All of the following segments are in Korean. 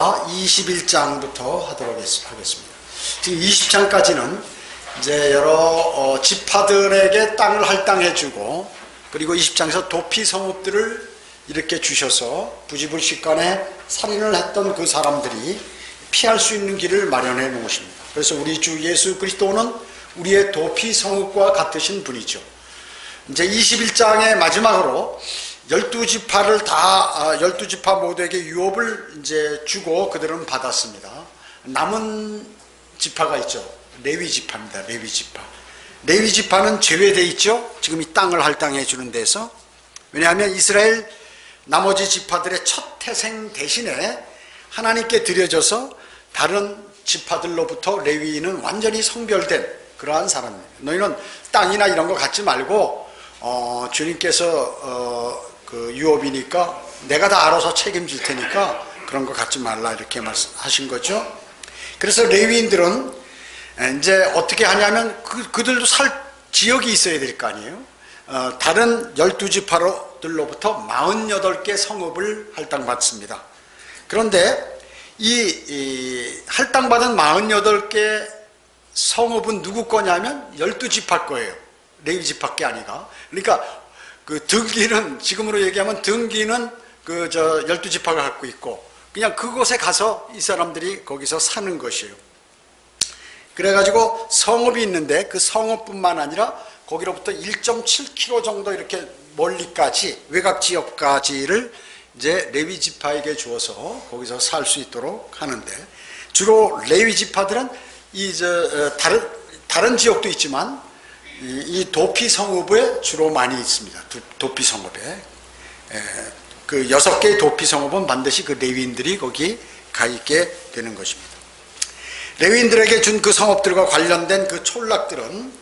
21장부터 하도록 하겠습니다. 지금 20장까지는 이제 여러 지파들에게 땅을 할당해주고, 그리고 20장에서 도피 성읍들을 이렇게 주셔서 부지불식간에 살인을 했던 그 사람들이 피할 수 있는 길을 마련해 놓으십니다. 그래서 우리 주 예수 그리스도는 우리의 도피 성읍과 같으신 분이죠. 이제 21장의 마지막으로 12지파를 다 12지파 모두에게 유업을 이제 주고 그들은 받았습니다. 남은 지파가 있죠. 레위 지파입니다. 레위 지파. 레위 지파는 제외되어 있죠. 지금 이 땅을 할당해 주는 데서. 왜냐하면 이스라엘 나머지 지파들의 첫 태생 대신에 하나님께 드려져서 다른 지파들로부터 레위인은 완전히 성별된 그러한 사람입니다. 너희는 땅이나 이런 거 갖지 말고 주님께서 그 유업이니까 내가 다 알아서 책임질 테니까 그런 거 갖지 말라 이렇게 말씀하신 거죠. 그래서 레위인들은 이제 어떻게 하냐면 그들도 살 지역이 있어야 될 거 아니에요. 다른 12지파들로부터 48개 성읍을 할당받습니다. 그런데 이 할당받은 48개 성읍은 누구 거냐면 12지파 거예요. 레위지파께 아니라. 그러니까 그 등기는, 지금으로 얘기하면 등기는 그 12지파가 갖고 있고, 그냥 그곳에 가서 이 사람들이 거기서 사는 것이에요. 그래가지고 성읍이 있는데 그 성읍뿐만 아니라 거기로부터 1.7km 정도 이렇게 멀리까지, 외곽 지역까지를 이제 레위지파에게 주어서 거기서 살 수 있도록 하는데, 주로 레위지파들은 다른 지역도 있지만 이 도피 성읍에 주로 많이 있습니다. 도피 성읍에. 그 6개의 도피 성읍은 반드시 그 레위인들이 거기 가 있게 되는 것입니다. 레위인들에게 준 그 성읍들과 관련된 그 촌락들은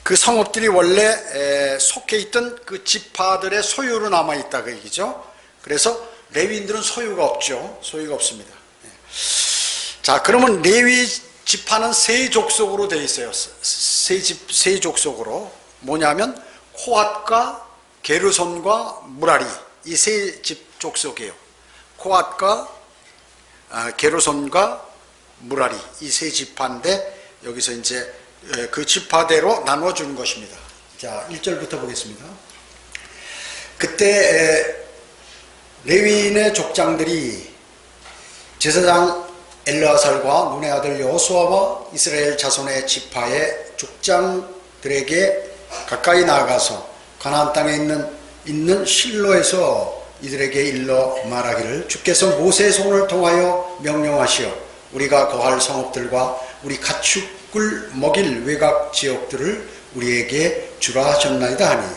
그 성읍들이 원래 속해 있던 그 지파들의 소유로 남아있다 그 얘기죠. 그래서 레위인들은 소유가 없죠. 소유가 없습니다. 자, 그러면 레위 지파는 세 족속으로 되어 있어요. 세 족속으로. 뭐냐면 코앗과 게르손과 무라리, 이 세 족속이에요. 코앗과 게르손과 무라리, 이 세 지파인데 여기서 이제 그 지파대로 나눠주는 것입니다. 자, 1절부터 보겠습니다. 그때 레위인의 족장들이 제사장 엘르아살과 눈의 아들 여호수아와 이스라엘 자손의 지파의 족장들에게 가까이 나아가서 가나안 땅에 있는 실로에서 이들에게 일러 말하기를, 주께서 모세의 손을 통하여 명령하시어 우리가 거할 성읍들과 우리 가축을 먹일 외곽 지역들을 우리에게 주라 하셨나이다 하니,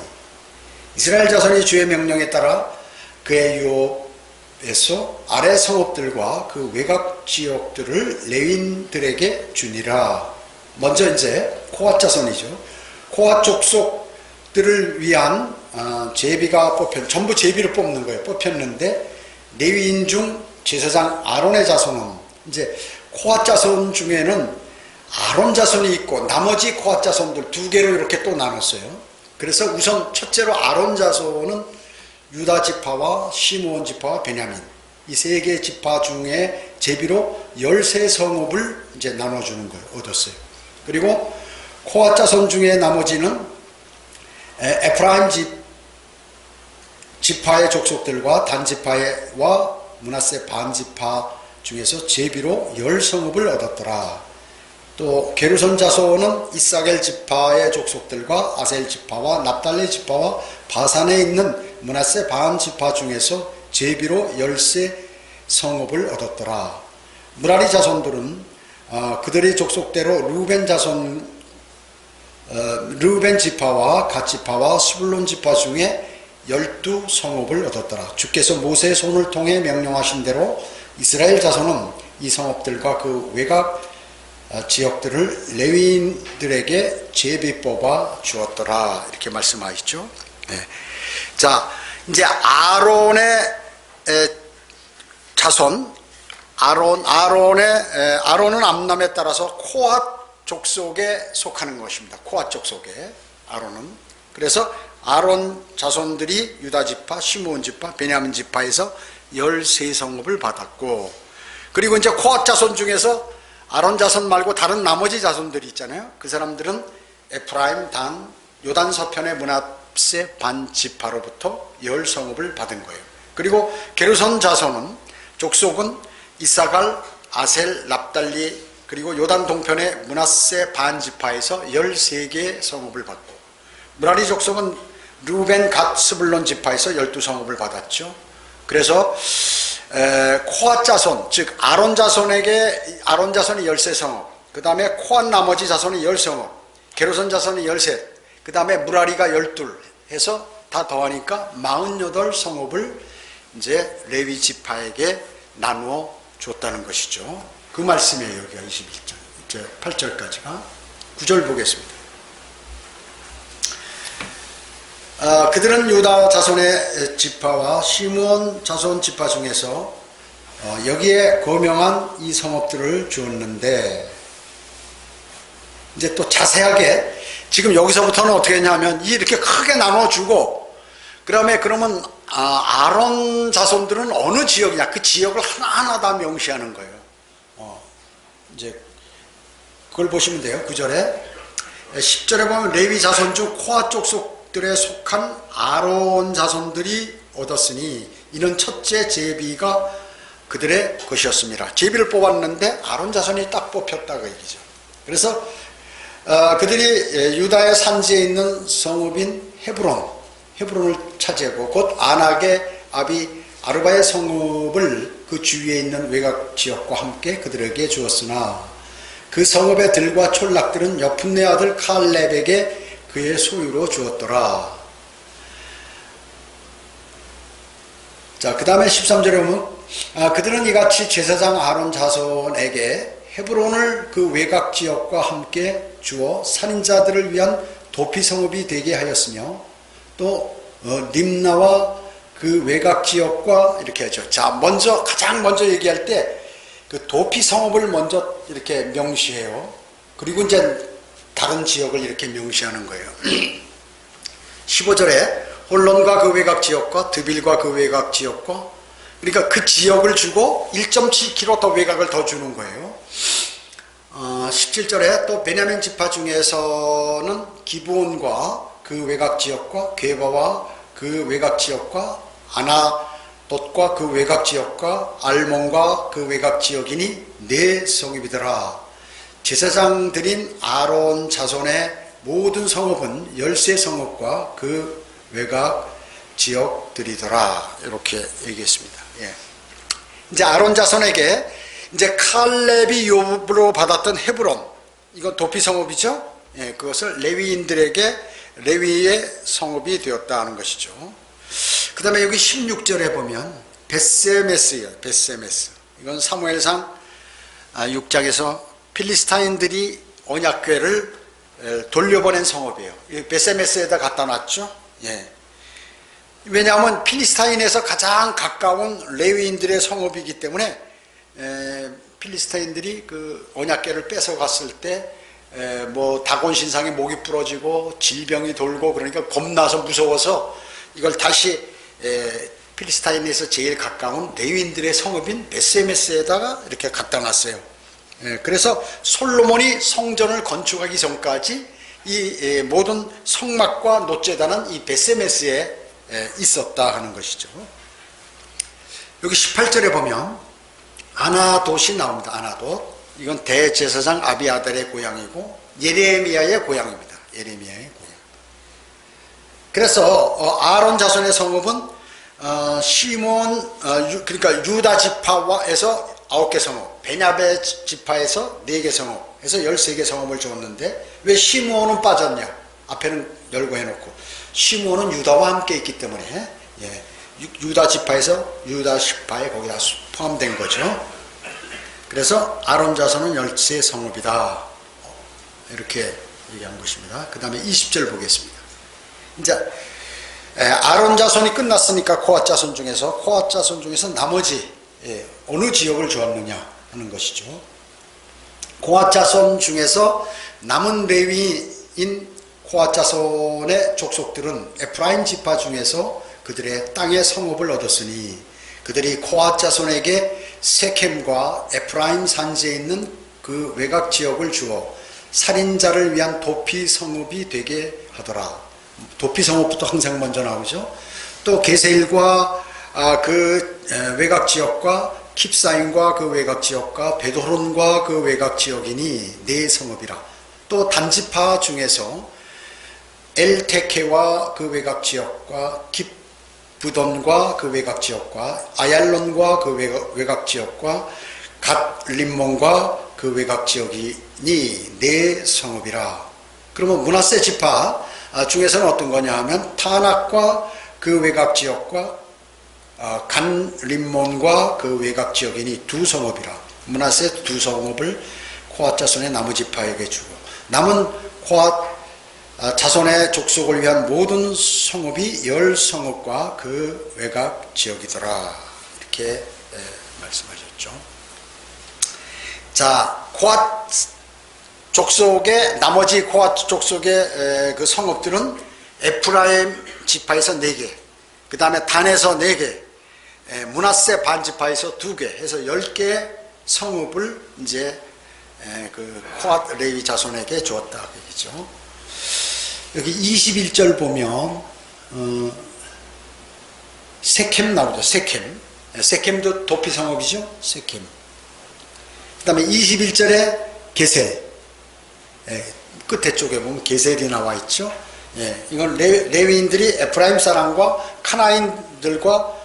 이스라엘 자손이 주의 명령에 따라 그의 유업에서 아래 성읍들과 그 외곽 지역들을 레위인들에게 주니라. 먼저 이제 코앗 자손이죠. 코앗 족속들을 위한 제비가 전부 제비를 뽑는 거예요. 뽑혔는데 레위인 중 제사장 아론의 자손은, 이제 코앗 자손 중에는 아론 자손이 있고 나머지 코앗 자손들 2개로 이렇게 또 나눴어요. 그래서 우선 첫째로 아론 자손은 유다 지파와 시므온 지파와 베냐민, 이 3개 지파 중에 제비로 13성읍을 이제 나눠주는 걸 얻었어요. 그리고 코앗 자손 중에 나머지는 에프라임 지파의 족속들과 단 지파와 므낫세 반 지파 중에서 제비로 10성읍을 얻었더라. 또 게르손 자손은 이사겔 지파의 족속들과 아셀 지파와 납달리 지파와 바산에 있는 므낫세 반 지파 중에서 제비로 13성읍을 얻었더라. 무라리 자손들은 그들의 족속대로 르우벤 지파와 갓 지파와 스불론 지파 중에 12성읍을 얻었더라. 주께서 모세의 손을 통해 명령하신 대로 이스라엘 자손은 이 성읍들과 그 외곽 지역들을 레위인들에게 제비 뽑아 주었더라. 이렇게 말씀하시죠. 네. 자, 이제 아론의 자손, 아론은 암남에 따라서 코앗 족속에 속하는 것입니다. 코앗 족속에 아론은. 그래서 아론 자손들이 유다 지파, 시므온 지파, 베냐민 지파에서 13성읍을 받았고, 그리고 이제 코앗 자손 중에서 아론 자손 말고 다른 나머지 자손들이 있잖아요. 그 사람들은 에프라임, 단, 요단 서편의 므낫세 반 지파로부터 열 성읍을 받은 거예요. 그리고 게르손 자손은 족속은 이사갈, 아셀, 납달리, 그리고 요단 동편의 므낫세 반 지파에서 13개의 성읍을 받고, 므라리 족속은 루벤, 갓, 스불론 지파에서 12성읍을 받았죠. 그래서 코앗 자손, 즉 아론 자손이 13성읍, 그 다음에 코앗 나머지 자손이 10성읍, 게르손 자손이 13, 그 다음에 므라리가 12 해서 다 더하니까 48성읍을 이제 레위 지파에게 나누어 줬다는 것이죠. 그 말씀이에요. 여기가 21장 이제 8절까지가. 9절 보겠습니다. 그들은 유다 자손의 지파와 시므온 자손 지파 중에서 여기에 거명한 이 성읍들을 주었는데, 이제 또 자세하게 지금 여기서부터는 어떻게 했냐면 이렇게 크게 나눠주고, 그러면 아론 자손들은 어느 지역이냐, 그 지역을 하나하나 다 명시하는 거예요. 이제 그걸 보시면 돼요. 9절에 10절에 보면 레위 자손 중 코앗 족속들에 속한 아론 자손들이 얻었으니 이는 첫째 제비가 그들의 것이었습니다. 제비를 뽑았는데 아론 자손이 딱 뽑혔다고 얘기죠. 그래서 그들이 유다의 산지에 있는 성읍인 헤브론을 차지하고 곧 아낙의 아비 아르바의 성읍을 그 주위에 있는 외곽 지역과 함께 그들에게 주었으나 그 성읍의 들과 촌락들은 여푼네 아들 칼렙에게 그의 소유로 주었더라. 자, 그 다음에 13절에 보면 그들은 이같이 제사장 아론 자손에게 헤브론을 그 외곽 지역과 함께 주어 살인자들을 위한 도피 성읍이 되게 하였으며 또 림나와 그 외곽 지역과 이렇게 하죠. 자, 가장 먼저 얘기할 때 그 도피 성읍을 먼저 이렇게 명시해요. 그리고 이제 다른 지역을 이렇게 명시하는 거예요. 15절에 홀론과 그 외곽 지역과 드빌과 그 외곽 지역과, 그러니까 그 지역을 주고 1.7km 더 외곽을 더 주는 거예요. 17절에 또 베냐민 지파 중에서는 기브온과 그 외곽 지역과 게바와 그 외곽 지역과 아나돗과 그 외곽 지역과 알몬과 그 외곽 지역이니 4성읍이더라. 제사장들인 아론 자손의 모든 성읍은 13성읍과 그 외곽 지역들이더라. 이렇게 얘기했습니다. 예. 이제 아론 자손에게 이제 칼렙이 요으로 받았던 헤브론, 이건 도피 성읍이죠. 예, 그것을 레위인들에게 레위의 성읍이 되었다는 것이죠. 그 다음에 여기 16절에 보면 벳세메스예요. 벳세메스. 이건 사무엘상 6장에서 필리스타인들이 언약궤를 돌려보낸 성읍이에요. 벳세메스에다 갖다 놨죠. 예. 왜냐하면 필리스타인에서 가장 가까운 레위인들의 성읍이기 때문에 필리스타인들이 그 언약궤를 뺏어갔을 때 뭐 다곤 신상에 목이 부러지고 질병이 돌고 그러니까 겁나서 무서워서 이걸 다시 필리스타인에서 제일 가까운 레위인들의 성읍인 벳세메스에다가 이렇게 갖다 놨어요. 그래서 솔로몬이 성전을 건축하기 전까지 이 모든 성막과 놋제단은 이 벳세메스에 있었다 하는 것이죠. 여기 18절에 보면 아나돗이 나옵니다. 아나돗. 이건 대제사장 아비아달의 고향이고 예레미야의 고향입니다. 예레미야의 고향. 그래서 아론 자손의 성읍은 시몬, 그러니까 유다 지파에서 9개 성읍, 베냐베 지파에서 4개 성읍 해서 13개 성읍을 주었는데 왜 시므온은 빠졌냐? 앞에는 열고 해놓고 시므온은 유다와 함께 있기 때문에 유다 지파에서 유다 지파에 거기다 포함된 거죠. 그래서 아론 자손은 13성읍이다. 이렇게 얘기한 것입니다. 그 다음에 20절 보겠습니다. 이제 아론 자손이 끝났으니까 코앗 자손 중에서 나머지 어느 지역을 주었느냐 하는 것이죠. 코앗 자손 중에서 남은 레위인 코앗 자손의 족속들은 에프라임 지파 중에서 그들의 땅의 성읍을 얻었으니 그들이 코앗 자손에게 세켐과 에프라임 산지에 있는 그 외곽 지역을 주어 살인자를 위한 도피 성읍이 되게 하더라. 도피 성읍부터 항상 먼저 나오죠. 또 게셀과 그 외곽 지역과 킵사임과 그 외곽 지역과 베도론과 그 외곽 지역이니 네 성읍이라. 또 단지파 중에서 엘테케와 그 외곽 지역과 깁부돈과 그 외곽 지역과 아얄론과 그 외곽 지역과 갓림몬과 그 외곽 지역이니 네 성읍이라. 그러면 므낫세 지파 중에서는 어떤 거냐 하면 타낙과 그 외곽 지역과 간림몬과 그 외곽 지역이니 두 성읍이라. 므낫세 두 성읍을 코앗 자손의 나무 지파에게 주고 남은 코앗 자손의 족속을 위한 모든 성읍이 10성읍과 그 외곽 지역이더라. 이렇게 말씀하셨죠. 자, 코앗 족속의 나머지 코앗 족속의 그 성읍들은 에프라임 지파에서 4개, 그 다음에 단에서 4개, 므낫세 반지파에서 2개 해서 10개 성읍을 이제 그 코앗 레위 자손에게 주었다 그러죠. 여기 21절 보면 세켐 나오죠. 세켐도 도피 성읍이죠. 세켐. 그 다음에 21절에 게셀, 끝에 쪽에 보면 게셀이 나와 있죠. 이건 레위인들이 에프라임 사람과 카나인들과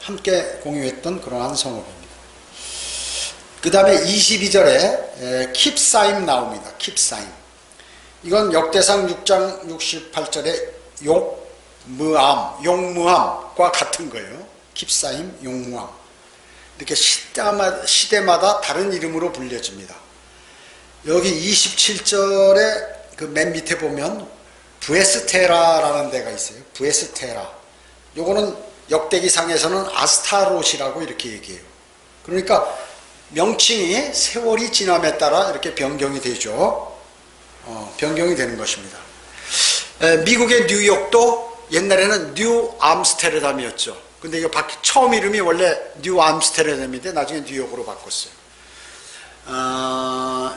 함께 공유했던 그러한 성읍입니다. 그 다음에 22절에 킵사임 나옵니다. 킵사임. 이건 역대상 6장 68절에 용무함과 같은 거예요. 킵사임, 용무함. 이렇게 시대마다 다른 이름으로 불려집니다. 여기 27절에 그 맨 밑에 보면 부에스테라라는 데가 있어요. 부에스테라. 요거는 역대기상에서는 아스타롯이라고 이렇게 얘기해요. 그러니까 명칭이 세월이 지남에 따라 이렇게 변경이 되죠. 변경이 되는 것입니다. 미국의 뉴욕도 옛날에는 뉴 암스테르담이었죠. 근데 이거 처음 이름이 원래 뉴 암스테르담인데 나중에 뉴욕으로 바꿨어요.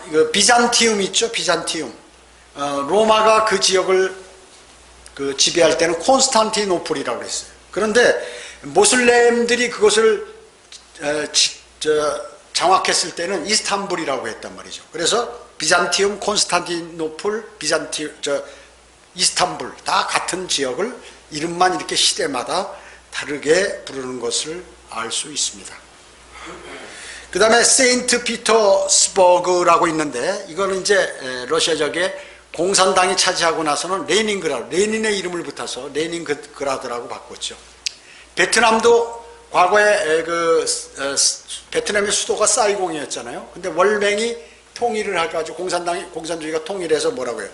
이거 비잔티움 있죠? 비잔티움. 로마가 그 지역을 지배할 때는 콘스탄티노플이라고 그랬어요. 그런데 모슬렘들이 그것을 장악했을 때는 이스탄불이라고 했단 말이죠. 그래서 비잔티움, 콘스탄티노플, 이스탄불 다 같은 지역을 이름만 이렇게 시대마다 다르게 부르는 것을 알 수 있습니다. 그 다음에 세인트 피터스버그라고 있는데 이거는 이제 러시아적의 공산당이 차지하고 나서는 레닌의 이름을 붙여서 레닌그라드라고 바꿨죠. 베트남도 과거에 베트남의 수도가 사이공이었잖아요. 근데 월맹이 통일을 해가지고 공산주의가 통일해서 뭐라고 해요?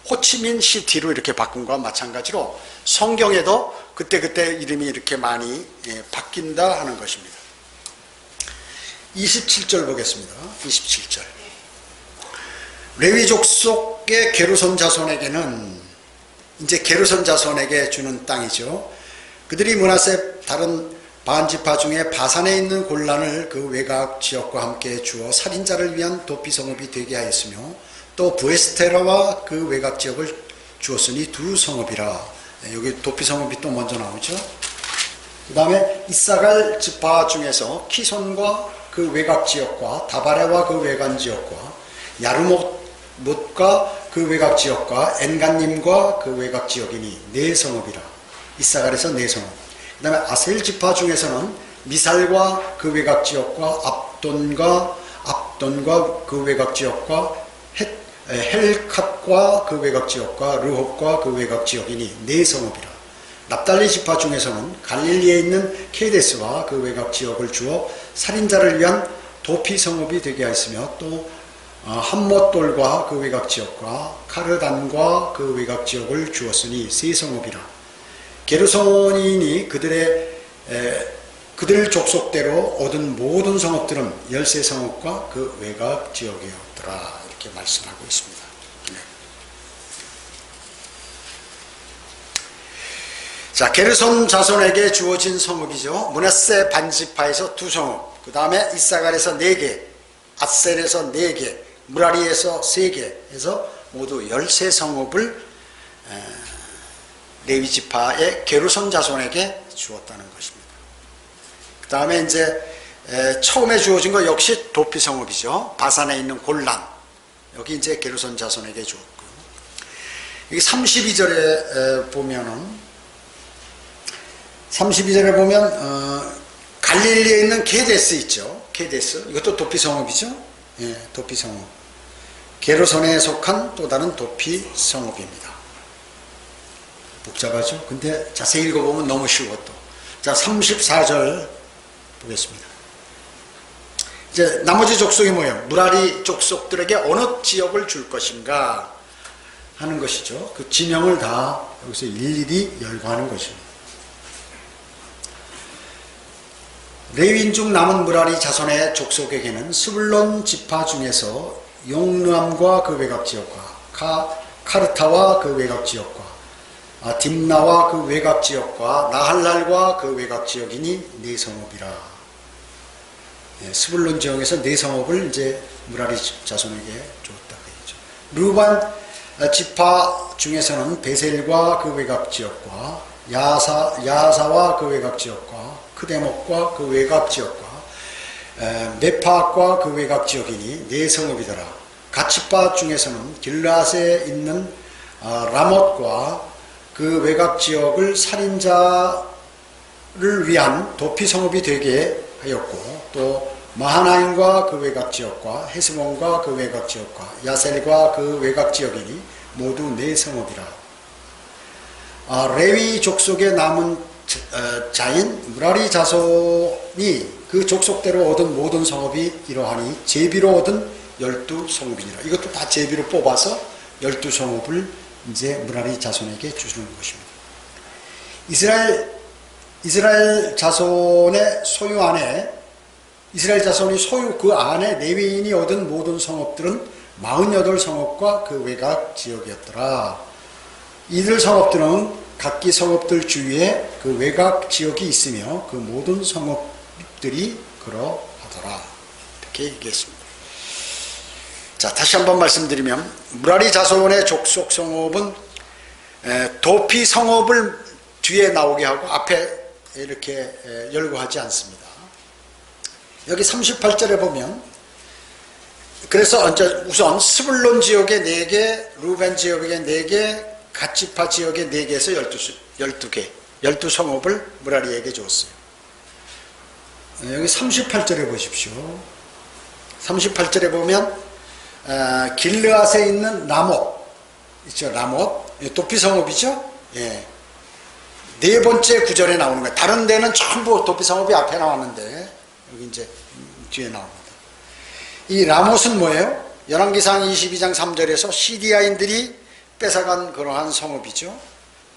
호치민 시티로 이렇게 바꾼 거와 마찬가지로 성경에도 그때그때 이름이 이렇게 많이 바뀐다 하는 것입니다. 27절 보겠습니다. 27절. 레위 족속의 게르손 자손에게는 이제 게르손 자손에게 주는 땅이죠. 그들이 므낫세 다른 반지파 중에 바산에 있는 골란을 그 외곽 지역과 함께 주어 살인자를 위한 도피 성읍이 되게 하였으며 또 부에스테라와 그 외곽 지역을 주었으니 두 성읍이라. 여기 도피 성읍이 또 먼저 나오죠. 그 다음에 이사갈 지파 중에서 키손과 그 외곽 지역과 다바레와 그 외관 지역과 야르못과 그 외곽 지역과 엔간님과 그 외곽 지역이니 네 성읍이라. 이사갈에서 네 성읍. 그 다음에 아셀 지파 중에서는 미살과 그 외곽 지역과 압돈과 그 외곽 지역과 헬캇과 그 외곽 지역과 르홉과 그 외곽 지역이니 네 성읍이라. 납달리 지파 중에서는 갈릴리에 있는 케데스와 그 외곽 지역을 주어 살인자를 위한 도피 성읍이 되게 하였으며 또 함못돌과 그 외곽 지역과 카르단과 그 외곽 지역을 주었으니 세 성읍이라. 게르손인이 그들 족속대로 얻은 모든 성읍들은 13성읍과 그 외곽 지역이었더라. 이렇게 말씀하고 있습니다. 자, 게르손 자손에게 주어진 성읍이죠. 므낫세 반지파에서 2성읍, 그 다음에 이사갈에서 4개, 아셀에서 4개, 무라리에서 3개 해서 모두 13성읍을 레위 지파의 게르손 자손에게 주었다는 것입니다. 그 다음에 이제 처음에 주어진 거 역시 도피성읍이죠. 바산에 있는 골란, 여기 이제 게르손 자손에게 주었고요. 여기 32절에 보면은 32절에 보면 갈릴리에 있는 게데스 있죠. 게데스, 이것도 도피성읍이죠. 예, 도피성읍. 게르손에 속한 또 다른 도피성읍입니다. 복잡하죠. 근데 자세히 읽어보면 너무 쉬워 또. 자, 34절 보겠습니다. 이제 나머지 족속이 뭐예요? 무라리 족속들에게 어느 지역을 줄 것인가 하는 것이죠. 그 지명을 다 여기서 일일이 열거하는 것입니다. 레위인 중 남은 무라리 자손의 족속에게는 스불론 지파 중에서 용르암과 그 외곽 지역과 카르타와 그 외곽 지역과 딥나와 그 외곽 지역과 나할랄과 그 외곽 지역이니 4성읍이라. 예, 스불론 지역에서 4성읍을 이제 무라리 자손에게 줬다 그랬죠. 루반 지파 중에서는 베셀과 그 외곽 지역과 야사와 그 외곽 지역과 크데목과 그 외곽 지역과 메파과 그 외곽 지역이니 4성읍이더라. 갓지파 중에서는 길앗에 있는 라못과 그 외곽 지역을 살인자를 위한 도피성읍이 되게 하였고, 또 마하나임과 그 외곽 지역과 헤스몬과 그 외곽 지역과 야셀과 그 외곽 지역이니 모두 4성읍이라. 레위 족속에 남은 자인 무라리 자손이 그 족속대로 얻은 모든 성읍이 이러하니 제비로 얻은 12성읍이니라. 이것도 다 제비로 뽑아서 12성읍을 이제 무라리 자손에게 주시는 것입니다. 이스라엘 자손의 소유 안에, 이스라엘 자손이 소유 그 안에 레위인이 얻은 모든 성읍들은 48성읍과 그 외곽 지역이었더라. 이들 성읍들은 각기 성읍들 주위에 그 외곽 지역이 있으며 그 모든 성읍들이 그러하더라. 이렇게 얘기했습니다. 자, 다시 한번 말씀드리면 무라리 자손의 족속 성읍은 도피 성읍을 뒤에 나오게 하고 앞에 이렇게 열고 하지 않습니다. 여기 38절에 보면, 그래서 우선 스불론 지역에 4개, 루벤 지역에 4개, 갓지파 지역에 4개에서 12성읍을 무라리에게 줬어요. 여기 38절에 보십시오. 38절에 보면 길르앗에 있는 라못 있죠. 라못, 도피성읍이죠. 예. 4번째 구절에 나오는 거예요. 다른 데는 전부 도피성읍이 앞에 나왔는데 여기 이제 뒤에 나옵니다. 이 라못은 뭐예요? 열왕기상 22장 3절에서 시리아인들이 뺏어간 그러한 성읍이죠.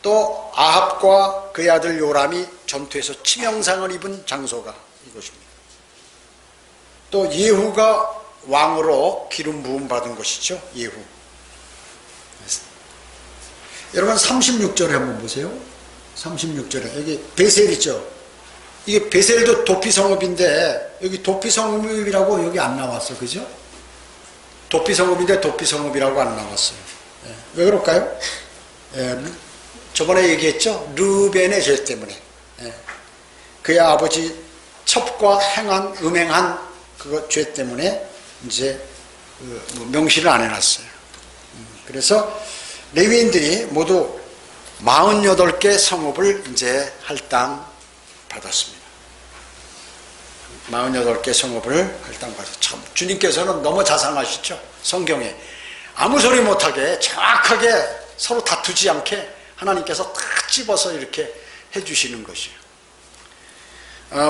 또 아합과 그의 아들 요람이 전투에서 치명상을 입은 장소가 이것입니다. 또 예후가 왕으로 기름 부음 받은 것이죠. 예후. 여러분 36절에 한번 보세요. 36절에 여기 베셀 있죠. 이게 베셀도 도피성읍인데 여기 도피성읍이라고 여기 안 나왔어. 그죠? 도피성읍인데 도피성읍이라고 안 나왔어요. 예. 왜 그럴까요? 예. 저번에 얘기했죠. 르벤의 죄 때문에. 예. 그의 아버지 첩과 음행한 그 죄 때문에 이제 명시를 안 해놨어요. 그래서 레위인들이 모두 48개 성읍을 이제 할당 받았습니다. 48개 성읍을 할당 받았죠. 참 주님께서는 너무 자상하시죠. 성경에 아무 소리 못하게 정확하게 서로 다투지 않게 하나님께서 딱 집어서 이렇게 해주시는 것이에요.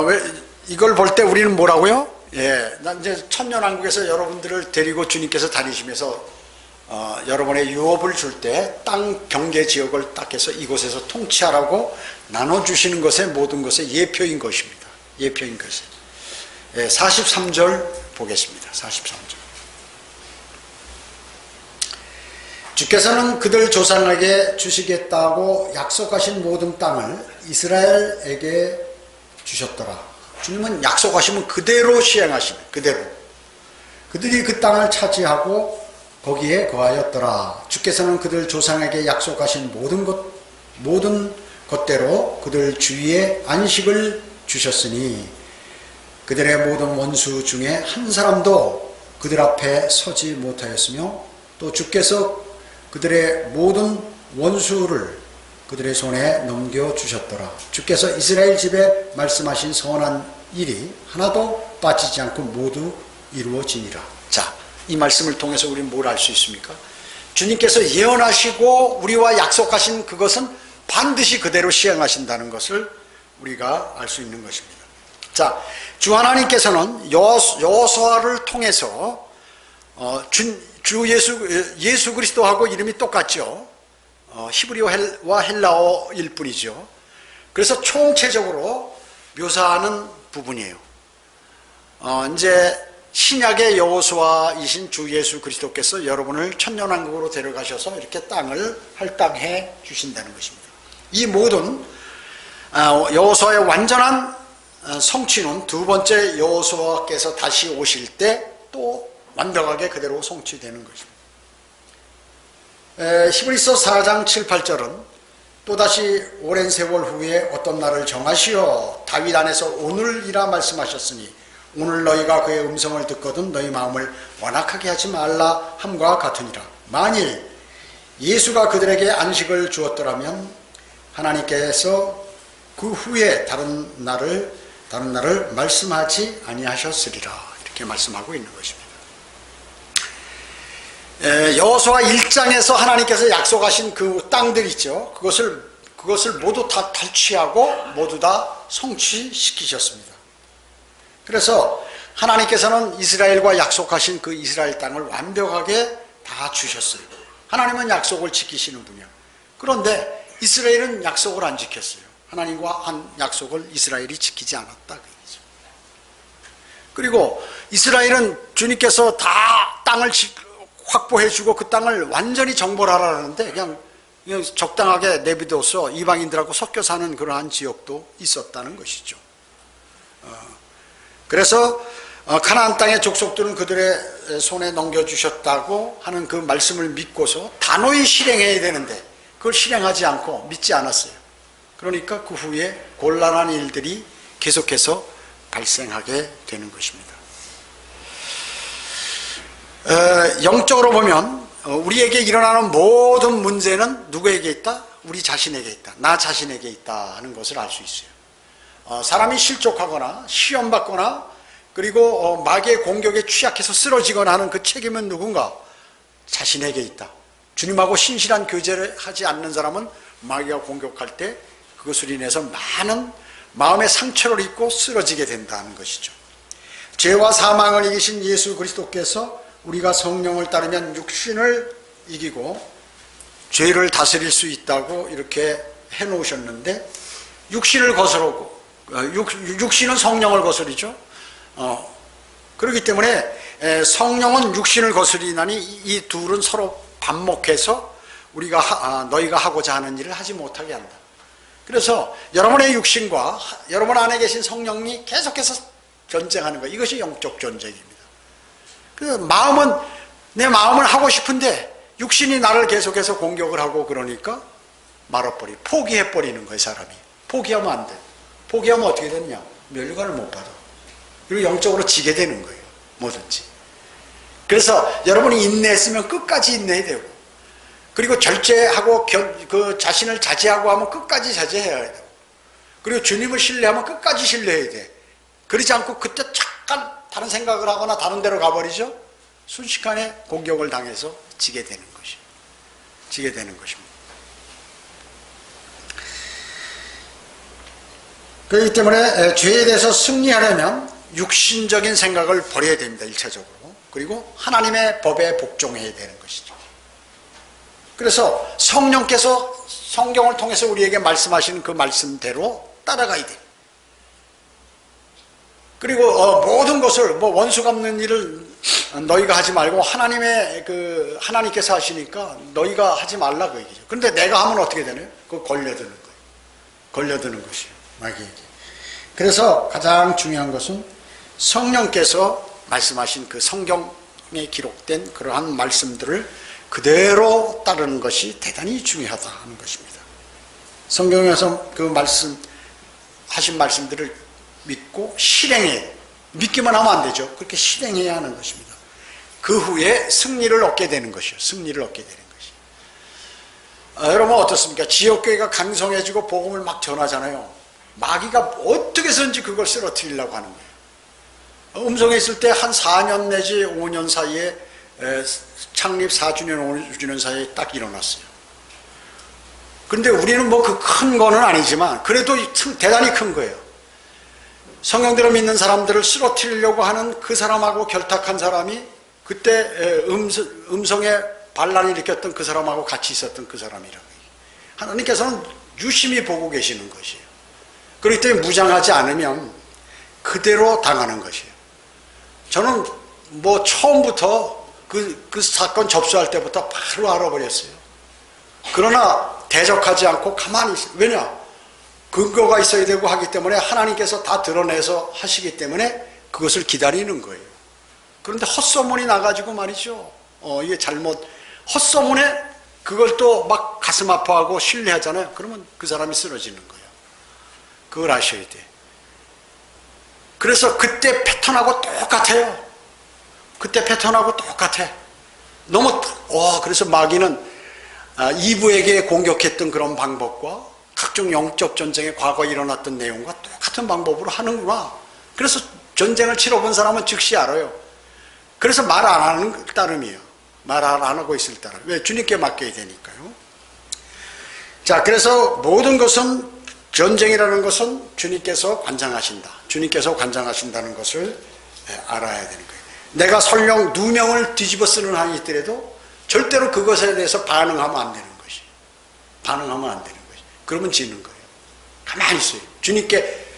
왜 이걸 볼 때 우리는 뭐라고요? 예, 난 이제 천년왕국에서 여러분들을 데리고 주님께서 다니시면서 여러분의 유업을 줄 때 땅 경계 지역을 딱 해서 이곳에서 통치하라고 나눠주시는 것의 모든 것의 예표인 것입니다. 예표인 것이. 예, 43절 보겠습니다. 43절. 주께서는 그들 조상에게 주시겠다고 약속하신 모든 땅을 이스라엘에게 주셨더라. 주님은 약속하시면 그대로 시행하시는, 그대로. 그들이 그 땅을 차지하고 거기에 거하였더라. 주께서는 그들 조상에게 약속하신 모든 것대로 그들 주위에 안식을 주셨으니 그들의 모든 원수 중에 한 사람도 그들 앞에 서지 못하였으며 또 주께서 그들의 모든 원수를 그들의 손에 넘겨주셨더라. 주께서 이스라엘 집에 말씀하신 선한 일이 하나도 빠지지 않고 모두 이루어지니라. 자, 이 말씀을 통해서 우리는 뭘 알 수 있습니까? 주님께서 예언하시고 우리와 약속하신 그것은 반드시 그대로 시행하신다는 것을 우리가 알 수 있는 것입니다. 자, 주 하나님께서는 여호수아를 통해서 주 예수 그리스도하고 이름이 똑같죠. 히브리어와 헬라어일 뿐이죠. 그래서 총체적으로 묘사하는 부분이에요. 이제 신약의 여호수아이신 주 예수 그리스도께서 여러분을 천년왕국으로 데려가셔서 이렇게 땅을 할당해 주신다는 것입니다. 이 모든 여호수아의 완전한 성취는 두 번째 여호수아께서 다시 오실 때 또 완벽하게 그대로 성취되는 것입니다. 히브리서 4장 7, 8절은 또다시 오랜 세월 후에 어떤 날을 정하시어 다윗 안에서 오늘이라 말씀하셨으니 오늘 너희가 그의 음성을 듣거든 너희 마음을 완악하게 하지 말라 함과 같으니라. 만일 예수가 그들에게 안식을 주었더라면 하나님께서 그 후에 다른 날을 말씀하지 아니하셨으리라. 이렇게 말씀하고 있는 것입니다. 여호수아 1장에서 하나님께서 약속하신 그 땅들 있죠. 그것을 모두 다 탈취하고 모두 다 성취시키셨습니다. 그래서 하나님께서는 이스라엘과 약속하신 그 이스라엘 땅을 완벽하게 다 주셨어요. 하나님은 약속을 지키시는 분이요. 그런데 이스라엘은 약속을 안 지켰어요. 하나님과 한 약속을 이스라엘이 지키지 않았다. 그리고 이스라엘은 주님께서 다 땅을 확보해주고 그 땅을 완전히 정벌하라는데 그냥 적당하게 내비둬서 이방인들하고 섞여 사는 그러한 지역도 있었다는 것이죠. 그래서 가나안 땅의 족속들은 그들의 손에 넘겨주셨다고 하는 그 말씀을 믿고서 단호히 실행해야 되는데 그걸 실행하지 않고 믿지 않았어요. 그러니까 그 후에 곤란한 일들이 계속해서 발생하게 되는 것입니다. 영적으로 보면 우리에게 일어나는 모든 문제는 누구에게 있다? 우리 자신에게 있다. 나 자신에게 있다 하는 것을 알 수 있어요. 사람이 실족하거나 시험받거나 그리고 마귀의 공격에 취약해서 쓰러지거나 하는 그 책임은 누군가? 자신에게 있다. 주님하고 신실한 교제를 하지 않는 사람은 마귀가 공격할 때 그것을 인해서 많은 마음의 상처를 입고 쓰러지게 된다는 것이죠. 죄와 사망을 이기신 예수 그리스도께서 우리가 성령을 따르면 육신을 이기고 죄를 다스릴 수 있다고 이렇게 해놓으셨는데 육신을 거스르고 육신은 성령을 거스리죠. 그렇기 때문에 성령은 육신을 거스리나니 이 둘은 서로 반목해서 너희가 하고자 하는 일을 하지 못하게 한다. 그래서 여러분의 육신과 여러분 안에 계신 성령이 계속해서 전쟁하는 것, 이것이 영적 전쟁입니다. 내 마음은 하고 싶은데 육신이 나를 계속해서 공격을 하고 그러니까 포기해버리는 거예요. 사람이 포기하면 안 돼. 포기하면 어떻게 되느냐? 면류관을 못 받아. 그리고 영적으로 지게 되는 거예요. 뭐든지. 그래서 여러분이 인내했으면 끝까지 인내해야 되고, 그리고 절제하고 그 자신을 자제하고 하면 끝까지 자제해야 돼요. 그리고 주님을 신뢰하면 끝까지 신뢰해야 돼. 그러지 않고 그때 잠깐 다른 생각을 하거나 다른 데로 가버리죠. 순식간에 공격을 당해서 지게 되는 것입니다. 그렇기 때문에 죄에 대해서 승리하려면 육신적인 생각을 버려야 됩니다. 1차적으로. 그리고 하나님의 법에 복종해야 되는 것이죠. 그래서 성령께서 성경을 통해서 우리에게 말씀하시는 그 말씀대로 따라가야 돼요. 그리고 모든 것을 원수 갚는 일을 너희가 하지 말고 하나님께서 하시니까 너희가 하지 말라 그 얘기죠. 그런데 내가 하면 어떻게 되나요? 그거 걸려드는 거예요. 걸려드는 것이에요. 마귀에게. 그래서 가장 중요한 것은 성령께서 말씀하신 그 성경에 기록된 그러한 말씀들을 그대로 따르는 것이 대단히 중요하다 하는 것입니다. 성경에서 그 하신 말씀들을 믿고 실행해. 믿기만 하면 안 되죠. 그렇게 실행해야 하는 것입니다. 그 후에 승리를 얻게 되는 것이요. 승리를 얻게 되는 것이요. 여러분 어떻습니까? 지역교회가 강성해지고 복음을 막 전하잖아요. 마귀가 어떻게 해서든지 그걸 쓰러뜨리려고 하는 거예요. 음성에 있을 때 한 4년 내지 5년 사이에 창립 4주년, 5주년 사이에 딱 일어났어요. 그런데 우리는 뭐 그 큰 거는 아니지만 그래도 대단히 큰 거예요. 성령대로 믿는 사람들을 쓰러뜨리려고 하는 그 사람하고 결탁한 사람이 그때 음성에 반란을 일으켰던 그 사람하고 같이 있었던 그 사람이라고. 하나님께서는 유심히 보고 계시는 것이에요. 그렇기 때문에 무장하지 않으면 그대로 당하는 것이에요. 저는 뭐 처음부터 그 사건 접수할 때부터 바로 알아버렸어요. 그러나 대적하지 않고 가만히 있어요. 왜냐? 근거가 있어야 되고 하기 때문에 하나님께서 다 드러내서 하시기 때문에 그것을 기다리는 거예요. 그런데 헛소문이 나가지고 말이죠. 이게 헛소문에 그걸 또 막 가슴 아파하고 신뢰하잖아요. 그러면 그 사람이 쓰러지는 거예요. 그걸 아셔야 돼. 그래서 그때 패턴하고 똑같아요. 그때 패턴하고 똑같아. 그래서 마귀는 이브에게 공격했던 그런 방법과 각종 영적 전쟁에 과거에 일어났던 내용과 똑같은 방법으로 하는구나. 그래서 전쟁을 치러본 사람은 즉시 알아요. 그래서 말 안 하는 따름이에요. 말 안 하고 있을 따름. 왜? 주님께 맡겨야 되니까요. 자, 그래서 모든 것은 전쟁이라는 것은 주님께서 관장하신다. 주님께서 관장하신다는 것을 알아야 되는 거예요. 내가 설령 누명을 뒤집어 쓰는 한이 있더라도 절대로 그것에 대해서 반응하면 안 되는 것이. 반응하면 안 되는 것이. 그러면 지는 거예요. 가만히 있어요.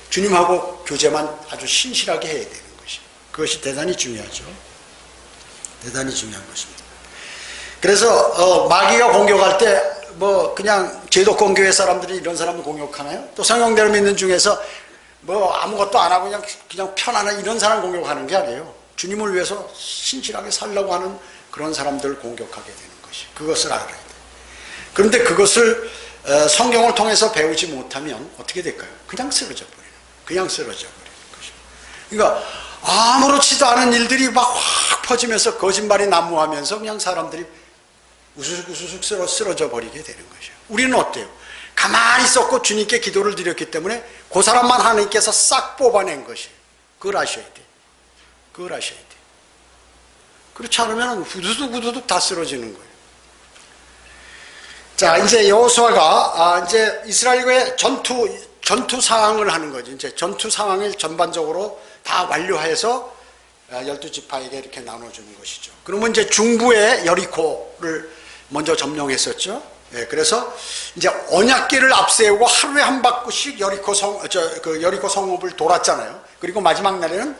주님하고 교제만 아주 신실하게 해야 되는 것이. 그것이 대단히 중요하죠. 대단히 중요한 것입니다. 그래서 마귀가 공격할 때 그냥 제도권 교회 사람들이 이런 사람을 공격하나요? 또 성령대로 믿는 중에서 아무것도 안 하고 그냥 편안한 이런 사람 공격하는 게 아니에요. 주님을 위해서 신실하게 살려고 하는 그런 사람들을 공격하게 되는 것이. 그것을 알아야 돼요. 그런데 그것을 성경을 통해서 배우지 못하면 어떻게 될까요? 그냥 쓰러져 버려요. 그냥 쓰러져 버리는 것이죠. 그러니까 아무렇지도 않은 일들이 막 확 퍼지면서 거짓말이 난무하면서 그냥 사람들이 우수숙 쓰러져 버리게 되는 것이죠. 우리는 어때요? 가만히 있었고 주님께 기도를 드렸기 때문에 그 사람만 하나님께서 싹 뽑아낸 것이에요. 그걸 아셔야 돼. 그걸 아셔야 돼. 그렇지 않으면 후두둑 다 쓰러지는 거예요. 자, 이제 여호수아가 이제 이스라엘과의 전투 상황을 하는 거죠. 이제 전투 상황을 전반적으로 다 완료해서 12지파에게 이렇게 나눠주는 것이죠. 그러면 이제 중부의 여리코를 먼저 점령했었죠. 그래서 이제 언약궤를 앞세우고 하루에 한 바퀴씩 여리코 성읍을 돌았잖아요. 그리고 마지막 날에는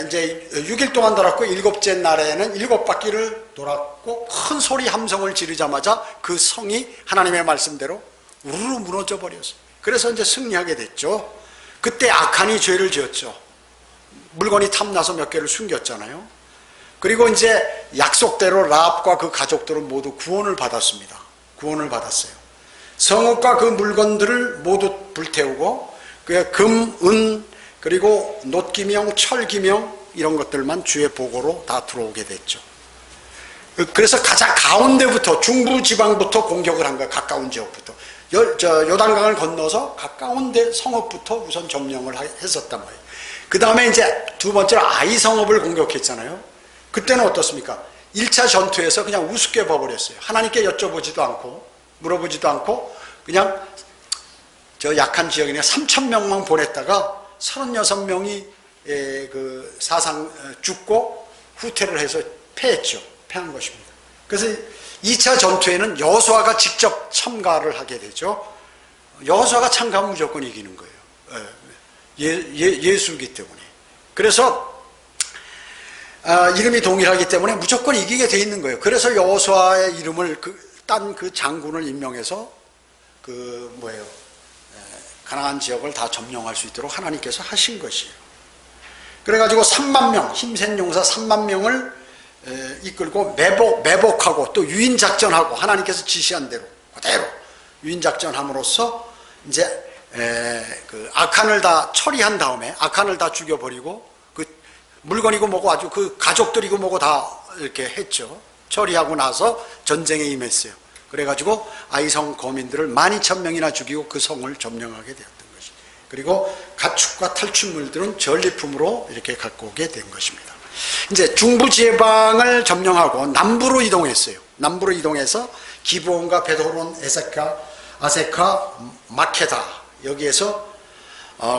이제 6일 동안 돌았고 7째 날에는 7바퀴를 돌았고 큰 소리 함성을 지르자마자 그 성이 하나님의 말씀대로 우르르 무너져 버렸어요. 그래서 이제 승리하게 됐죠. 그때 아칸이 죄를 지었죠. 물건이 탐나서 몇 개를 숨겼잖아요. 그리고 이제 약속대로 라합과 그 가족들은 모두 구원을 받았습니다. 구원을 받았어요. 성읍과 그 물건들을 모두 불태우고 금, 은, 그리고 놋기명, 철기명 이런 것들만 주의 보고로 다 들어오게 됐죠. 그래서 가장 가운데부터 중부 지방부터 공격을 한 거예요. 가까운 지역부터. 요단강을 건너서 가까운 데 성읍부터 우선 점령을 했었단 말이에요. 그 다음에 이제 두 번째로 아이 성읍을 공격했잖아요. 그때는 어떻습니까? 1차 전투에서 그냥 우습게 봐버렸어요. 하나님께 여쭤보지도 않고 물어보지도 않고 그냥 저 약한 지역이네 3,000명만 보냈다가 36명이 그 사상 죽고 후퇴를 해서 패했죠. 패한 것입니다. 그래서 2차 전투에는 여호수아가 직접 참가를 하게 되죠. 여호수아가 참가하면 무조건 이기는 거예요. 예수이기 때문에. 그래서 이름이 동일하기 때문에 무조건 이기게 돼 있는 거예요. 그래서 여호수아의 이름을 딴 그 장군을 임명해서 가나안 지역을 다 점령할 수 있도록 하나님께서 하신 것이에요. 그래가지고 3만 명, 힘센 용사 3만 명을 이끌고 매복하고 또 유인작전하고 하나님께서 지시한 대로 그대로 유인작전함으로써 이제 그 아칸을 다 처리한 다음에 아칸을 다 죽여버리고 그 물건이고 뭐고 아주 그 가족들이고 뭐고 다 이렇게 했죠. 처리하고 나서 전쟁에 임했어요. 그래가지고 아이성 거민들을 12,000명이나 죽이고 그 성을 점령하게 되었던 것이. 그리고 가축과 탈취물들은 전리품으로 이렇게 갖고 오게 된 것입니다. 이제 중부 지방을 점령하고 남부로 이동했어요. 남부로 이동해서 기브온과 베도론, 아세카, 마케다 여기에서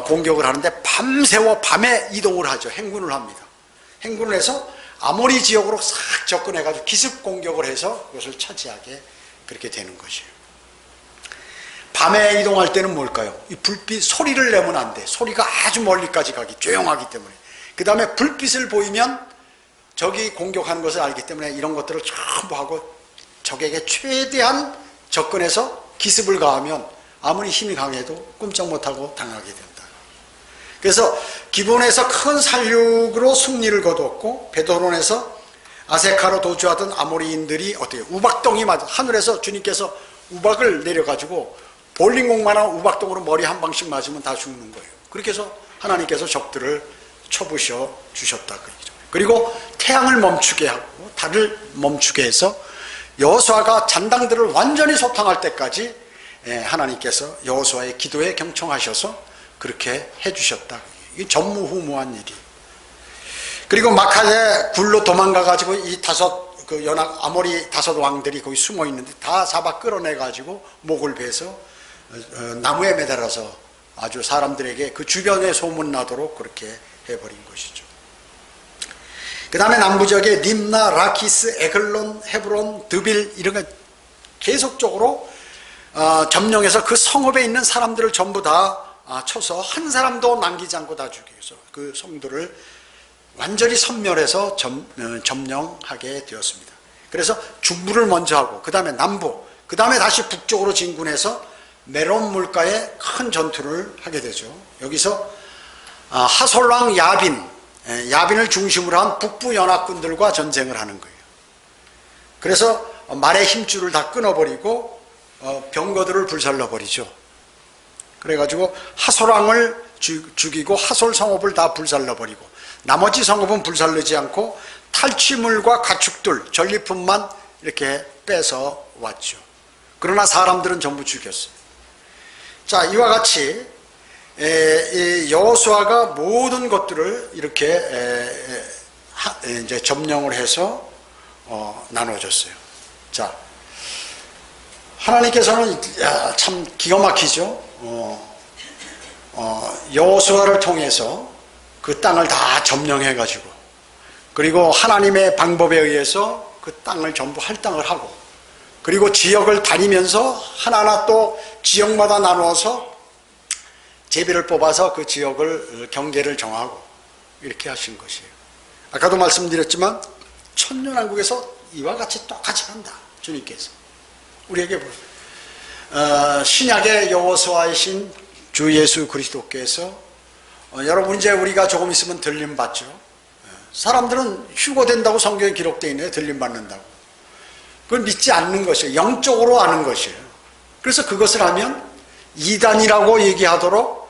공격을 하는데 밤에 이동을 하죠. 행군을 합니다. 행군을 해서 아모리 지역으로 싹 접근해가지고 기습 공격을 해서 그것을 차지하게 그렇게 되는 것이에요. 밤에 이동할 때는 뭘까요? 이 불빛 소리를 내면 안 돼. 소리가 아주 멀리까지 가기 조용하기 때문에. 그 다음에 불빛을 보이면 적이 공격하는 것을 알기 때문에 이런 것들을 전부 하고 적에게 최대한 접근해서 기습을 가하면 아무리 힘이 강해도 꼼짝 못하고 당하게 된다. 그래서 기본에서 큰 살육으로 승리를 거두었고 베드론에서 아세카로 도주하던 아모리인들이 어때요? 우박덩이 맞아 하늘에서 주님께서 우박을 내려가지고 볼링공만한 우박덩으로 머리 한 방씩 맞으면 다 죽는 거예요. 그렇게 해서 하나님께서 적들을 쳐부셔 주셨다. 그리고 태양을 멈추게 하고 달을 멈추게 해서 여호수아가 잔당들을 완전히 소탕할 때까지 하나님께서 여호수아의 기도에 경청하셔서 그렇게 해주셨다. 이게 전무후무한 일이. 그리고 마카에 굴로 도망가가지고 이 연합 아모리 5 왕들이 거기 숨어 있는데 다 잡아 끌어내가지고 목을 베서 나무에 매달아서 아주 사람들에게 그 주변에 소문나도록 그렇게 해버린 것이죠. 그 다음에 남부지역에 림나, 라키스, 에글론, 헤브론, 드빌 이런 거 계속적으로 점령해서 그 성읍에 있는 사람들을 전부 다 쳐서 한 사람도 남기지 않고 다 죽여서 그 성들을 완전히 섬멸해서 점령하게 되었습니다. 그래서 중부를 먼저 하고 그 다음에 남부, 그 다음에 다시 북쪽으로 진군해서 메론 물가에 큰 전투를 하게 되죠. 여기서 하솔왕 야빈을 중심으로 한 북부 연합군들과 전쟁을 하는 거예요. 그래서 말의 힘줄을 다 끊어버리고 병거들을 불살라버리죠. 그래가지고 하솔왕을 죽이고 하솔 성읍을 다 불살라버리고 나머지 성읍은 불살르지 않고 탈취물과 가축들, 전리품만 이렇게 뺏어 왔죠. 그러나 사람들은 전부 죽였어요. 자, 이와 같이 여호수아가 모든 것들을 이렇게 이제 점령을 해서 나눠줬어요. 자, 하나님께서는 참 기가 막히죠. 여호수아를 통해서 그 땅을 다 점령해가지고 그리고 하나님의 방법에 의해서 그 땅을 전부 할당을 하고 그리고 지역을 다니면서 하나하나 또 지역마다 나누어서 제비를 뽑아서 그 지역을 경계를 정하고 이렇게 하신 것이에요. 아까도 말씀드렸지만 천년왕국에서 이와 같이 똑같이 한다. 주님께서 우리에게 신약의 여호수아이신 주 예수 그리스도께서 여러분 이제 우리가 조금 있으면 들림 받죠. 사람들은 휴거된다고 성경에 기록되어 있네요. 들림 받는다고. 그걸 믿지 않는 것이에요. 영적으로 아는 것이에요. 그래서 그것을 하면 이단이라고 얘기하도록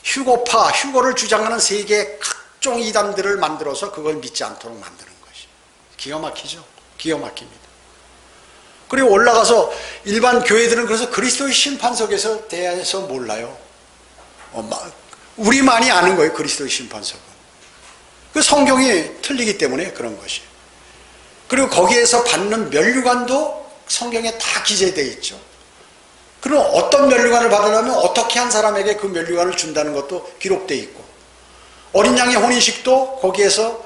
휴거를 주장하는 세계의 각종 이단들을 만들어서 그걸 믿지 않도록 만드는 것이에요. 기가 막히죠. 기가 막힙니다. 그리고 올라가서 일반 교회들은 그래서 그리스도의 심판석에서 대해서 몰라요. 우리만이 아는 거예요. 그리스도의 심판석은. 그 성경이 틀리기 때문에 그런 것이에요. 그리고 거기에서 받는 면류관도 성경에 다 기재되어 있죠. 그럼 어떤 면류관을 받으려면 어떻게 한 사람에게 그 면류관을 준다는 것도 기록되어 있고 어린 양의 혼인식도 거기에서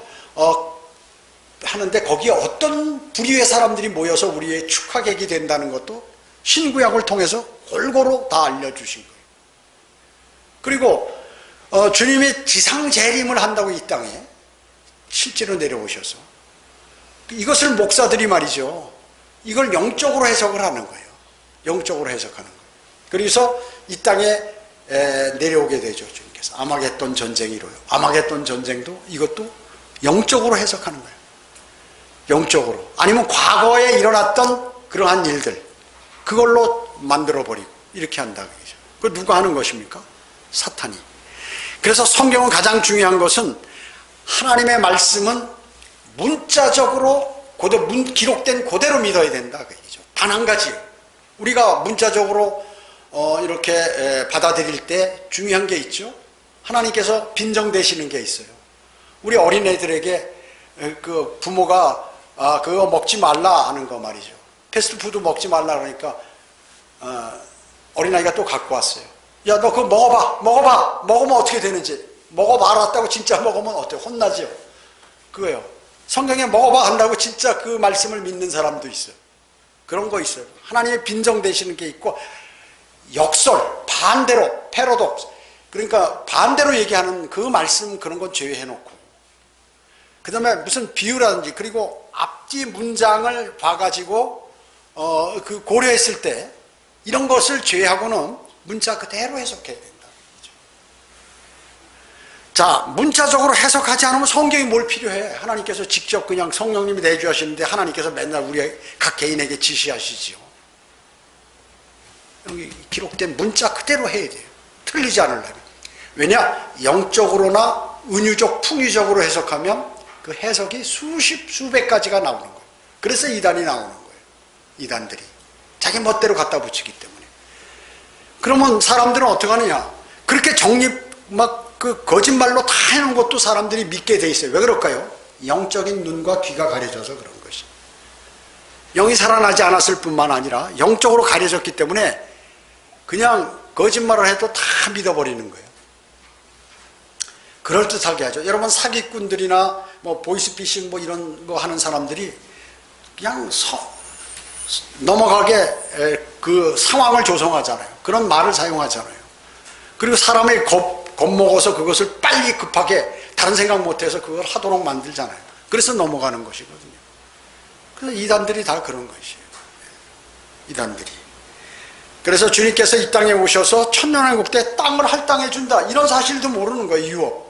하는데 거기에 어떤 부류의 사람들이 모여서 우리의 축하객이 된다는 것도 신구약을 통해서 골고루 다 알려주신 거예요. 그리고 주님이 지상 재림을 한다고 이 땅에 실제로 내려오셔서 이것을 목사들이 말이죠, 이걸 영적으로 해석을 하는 거예요. 영적으로 해석하는 거예요. 그래서 이 땅에 내려오게 되죠. 주님께서 아마겟돈 전쟁이 이루어요. 아마겟돈 전쟁도 이것도 영적으로 해석하는 거예요. 영적으로. 아니면 과거에 일어났던 그러한 일들, 그걸로 만들어버리고 이렇게 한다. 그 누가 하는 것입니까? 사탄이. 그래서 성경은 가장 중요한 것은 하나님의 말씀은 문자적으로 기록된 그대로 믿어야 된다. 그 얘기죠. 단 한 가지. 우리가 문자적으로 이렇게 받아들일 때 중요한 게 있죠. 하나님께서 빈정되시는 게 있어요. 우리 어린애들에게 그 부모가 그거 먹지 말라 하는 거 말이죠. 패스트푸드 먹지 말라 그러니까 어린아이가 또 갖고 왔어요. 야, 너 그거 먹어봐. 먹으면 어떻게 되는지. 먹어봐랐다고 진짜 먹으면 어때요? 혼나죠. 그거예요. 성경에 먹어봐 한다고 진짜 그 말씀을 믿는 사람도 있어요. 그런 거 있어요. 하나님의 빈정되시는 게 있고, 역설, 반대로, 패러독스. 그러니까 반대로 얘기하는 그 말씀, 그런 건 제외해놓고, 그 다음에 무슨 비유라든지, 그리고 앞뒤 문장을 봐가지고 그 고려했을 때 이런 것을 제외하고는 문자 그대로 해석해야 된다. 자, 문자적으로 해석하지 않으면 성경이 뭘 필요해? 하나님께서 직접 그냥 성령님이 내주하시는데 하나님께서 맨날 우리 각 개인에게 지시하시지요. 여기 기록된 문자 그대로 해야 돼요. 틀리지 않으려면. 왜냐? 영적으로나 은유적, 풍유적으로 해석하면 그 해석이 수백 가지가 나오는 거예요. 그래서 이단이 나오는 거예요. 이단들이. 자기 멋대로 갖다 붙이기 때문에. 그러면 사람들은 어떻게 하느냐? 그렇게 그 거짓말로 다 해놓은 것도 사람들이 믿게 돼 있어요. 왜 그럴까요? 영적인 눈과 귀가 가려져서 그런 것이. 영이 살아나지 않았을 뿐만 아니라 영적으로 가려졌기 때문에 그냥 거짓말을 해도 다 믿어버리는 거예요. 그럴듯하게 하죠. 여러분, 사기꾼들이나 뭐 보이스피싱 뭐 이런 거 하는 사람들이 그냥 넘어가게 그 상황을 조성하잖아요. 그런 말을 사용하잖아요. 그리고 사람의 겁먹어서 그것을 빨리 급하게 다른 생각 못해서 그걸 하도록 만들잖아요. 그래서 넘어가는 것이거든요. 그래서 이단들이 다 그런 것이에요. 이단들이. 그래서 주님께서 이 땅에 오셔서 천년왕국 때 땅을 할당해 준다, 이런 사실도 모르는 거예요. 유업.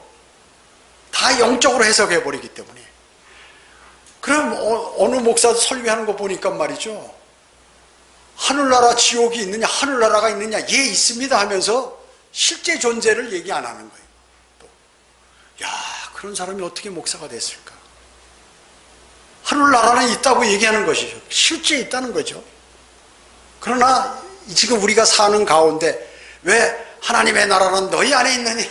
다 영적으로 해석해버리기 때문에. 그럼 어느 목사 설교하는 거 보니까 말이죠, 하늘나라 지옥이 있느냐, 하늘나라가 있느냐, 예 있습니다 하면서 실제 존재를 얘기 안 하는 거예요. 또. 야, 그런 사람이 어떻게 목사가 됐을까? 하늘나라는 있다고 얘기하는 것이죠. 실제 있다는 거죠. 그러나 지금 우리가 사는 가운데 왜 하나님의 나라는 너희 안에 있느냐,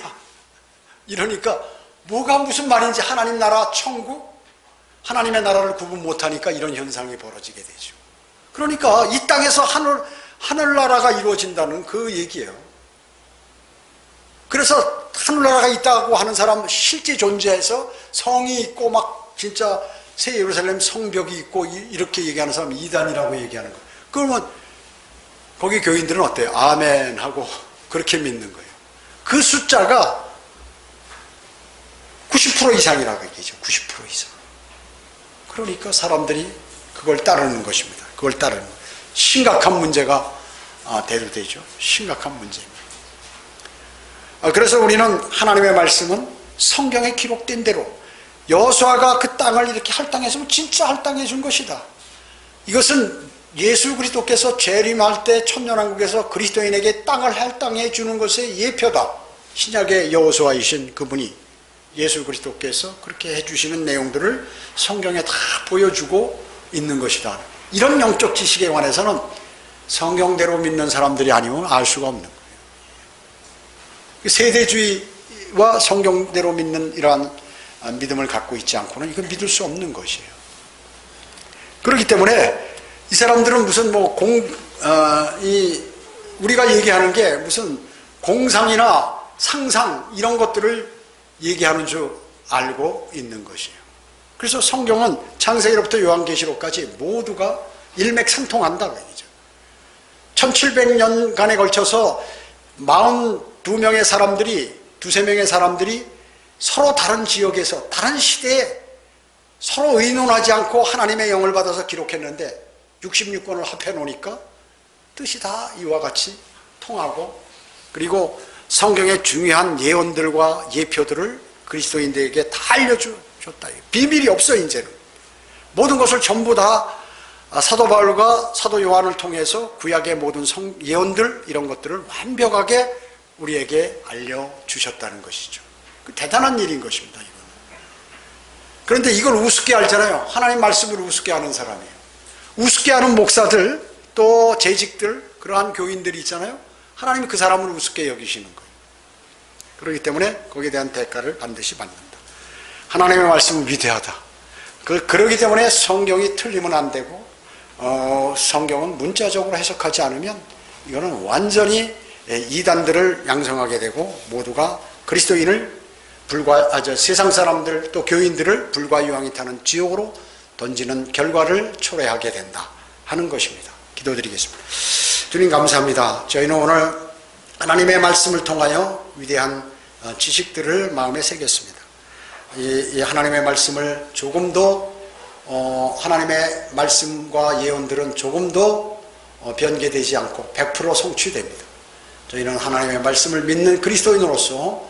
이러니까 뭐가 무슨 말인지, 하나님 나라, 천국, 하나님의 나라를 구분 못하니까 이런 현상이 벌어지게 되죠. 그러니까 이 땅에서 하늘나라가 이루어진다는 그 얘기예요. 그래서 하늘나라가 있다고 하는 사람, 실제 존재해서 성이 있고 막 진짜 새 예루살렘 성벽이 있고 이렇게 얘기하는 사람 이단이라고 얘기하는 거예요. 그러면 거기 교인들은 어때요? 아멘 하고 그렇게 믿는 거예요. 그 숫자가 90% 이상이라고 얘기죠. 90% 이상. 그러니까 사람들이 그걸 따르는 것입니다. 그걸 따르는 거예요. 심각한 문제가 대두되죠. 심각한 문제입니다. 그래서 우리는 하나님의 말씀은 성경에 기록된 대로, 여호수아가 그 땅을 이렇게 할당했으면 진짜 할당해 준 것이다. 이것은 예수 그리스도께서 재림할 때 천년왕국에서 그리스도인에게 땅을 할당해 주는 것의 예표다. 신약의 여호수아이신 그분이, 예수 그리스도께서 그렇게 해주시는 내용들을 성경에 다 보여주고 있는 것이다. 이런 영적 지식에 관해서는 성경대로 믿는 사람들이 아니면 알 수가 없는 거예요. 세대주의와 성경대로 믿는 이러한 믿음을 갖고 있지 않고는 이건 믿을 수 없는 것이에요. 그렇기 때문에 이 사람들은 무슨 우리가 얘기하는 게 무슨 공상이나 상상 이런 것들을 얘기하는 줄 알고 있는 것이에요. 그래서 성경은 창세기로부터 요한계시록까지 모두가 일맥상통한다고 얘기죠. 1700년간에 걸쳐서 42명의 사람들이, 두세 명의 사람들이 서로 다른 지역에서 다른 시대에 서로 의논하지 않고 하나님의 영을 받아서 기록했는데 66권을 합해 놓으니까 뜻이 다 이와 같이 통하고, 그리고 성경의 중요한 예언들과 예표들을 그리스도인들에게 다 알려줬다. 비밀이 없어. 이제는 모든 것을 전부 다 사도 바울과 사도 요한을 통해서 구약의 모든 예언들, 이런 것들을 완벽하게 우리에게 알려주셨다는 것이죠. 대단한 일인 것입니다, 이거는. 그런데 이걸 우습게 알잖아요. 하나님 말씀을 우습게 하는 사람이에요. 우습게 하는 목사들, 또 재직들, 그러한 교인들이 있잖아요. 하나님이 그 사람을 우습게 여기시는 거예요. 그렇기 때문에 거기에 대한 대가를 반드시 받는다. 하나님의 말씀은 위대하다. 그러기 때문에 성경이 틀리면 안 되고, 성경은 문자적으로 해석하지 않으면 이거는 완전히 이단들을 양성하게 되고, 모두가 그리스도인을 세상 사람들 또 교인들을 불과 유황이 타는 지옥으로 던지는 결과를 초래하게 된다 하는 것입니다. 기도드리겠습니다. 주님 감사합니다. 저희는 오늘 하나님의 말씀을 통하여 위대한 지식들을 마음에 새겼습니다. 이 하나님의 말씀을 조금 더 하나님의 말씀과 예언들은 조금 더 변개되지 않고 100% 성취됩니다. 저희는 하나님의 말씀을 믿는 그리스도인으로서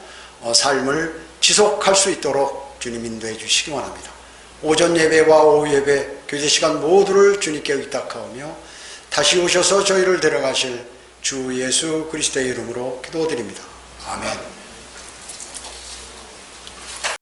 삶을 지속할 수 있도록 주님 인도해 주시기 원합니다. 오전 예배와 오후 예배, 교제 시간 모두를 주님께 의탁하오며 다시 오셔서 저희를 데려가실 주 예수 그리스도의 이름으로 기도드립니다. 아멘.